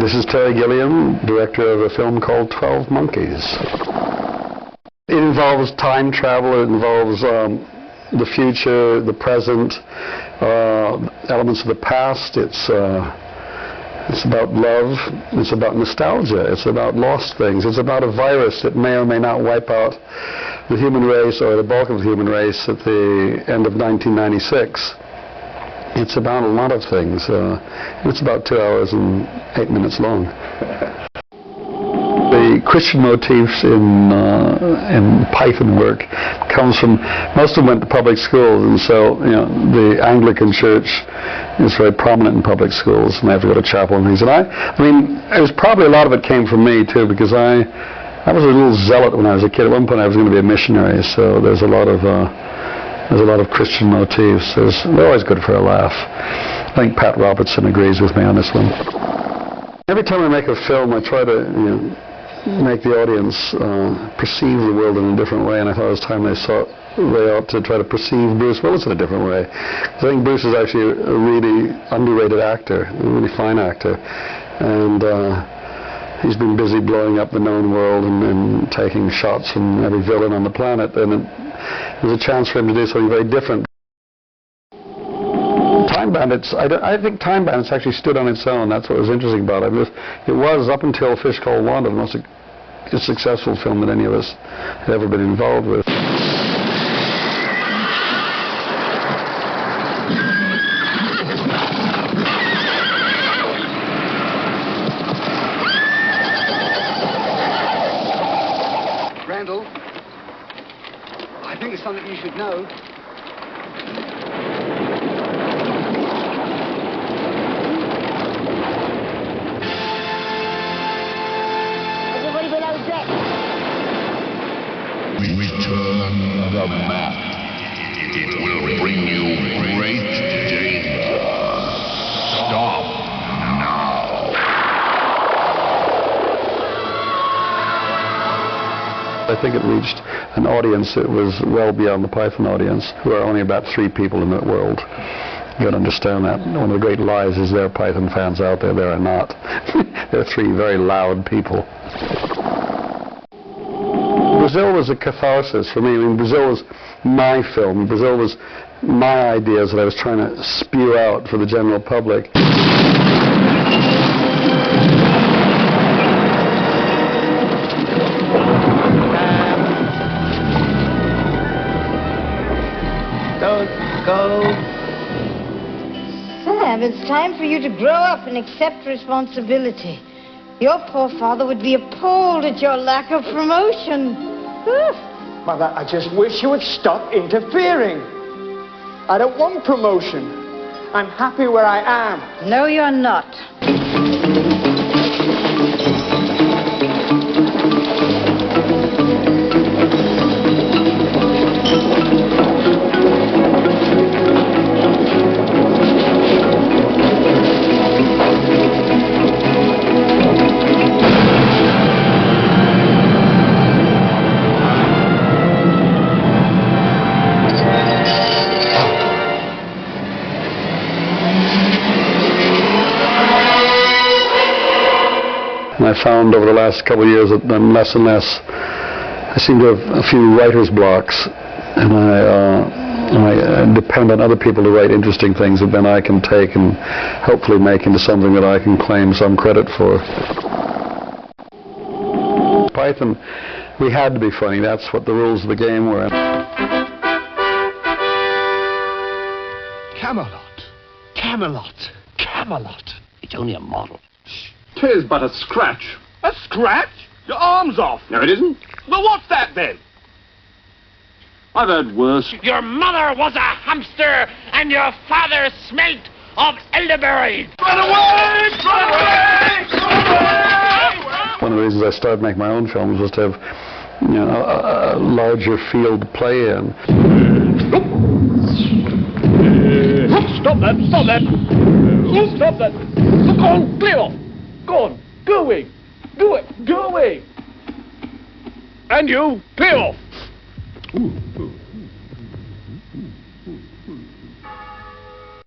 This is Terry Gilliam, director of a film called 12 Monkeys. It involves time travel, it involves the future, the present, elements of the past. It's about love, it's about nostalgia, it's about lost things, it's about a virus that may or may not wipe out the human race or the bulk of the human race at the end of 1996. It's about a lot of things. It's about 2 hours and 8 minutes long. The Christian motifs in Python work comes from, most of them went to public schools, and so the Anglican Church is very prominent in public schools, and they have to go to chapel and things. And I mean, it was probably a lot of it came from me too, because I was a little zealot when I was a kid. At one point, I was going to be a missionary, so there's a lot of Christian motifs. They're always good for a laugh. I think Pat Robertson agrees with me on this one. Every time I make a film, I try to make the audience perceive the world in a different way, and I thought it was time they ought to try to perceive Bruce Willis in a different way. I think Bruce is actually a really underrated actor, a really fine actor, and he's been busy blowing up the known world and taking shots from every villain on the planet, and there's a chance for him to do something very different. Time Bandits, I think Time Bandits actually stood on its own. That's what was interesting about it. It was, up until Fish Called Wanda, the most successful film that any of us had ever been involved with. Randall, I think it's something you should know. Everybody below deck. We return the map. It will bring you great danger. Stop now. I think it reached an audience that was well beyond the Python audience, who are only about 3 people in the world. You gotta understand that. One of the great lies is there are Python fans out there. There are not. There are 3 very loud people. Brazil was a catharsis for me. I mean, Brazil was my film. Brazil was my ideas that I was trying to spew out for the general public. Don't go. Sam, it's time for you to grow up and accept responsibility. Your poor father would be appalled at your lack of promotion. Mother, I just wish you would stop interfering. I don't want promotion. I'm happy where I am. No, you're not. And I found over the last couple of years that I'm less and less, I seem to have a few writer's blocks, and I depend on other people to write interesting things that then I can take and hopefully make into something that I can claim some credit for. Python, we had to be funny. That's what the rules of the game were. Camelot, Camelot, Camelot. It's only a model. 'Tis but a scratch. A scratch? Your arm's off. No, it isn't. Well, what's that then? I've heard worse. Your mother was a hamster, and your father smelt of elderberry. Run away! Run away! Run away! One of the reasons I started making my own films was to have, a larger field to play in. Stop that! Stop that! Stop that! Go on, clear off! Go on, go away! Do it! Go away! And you, clear off!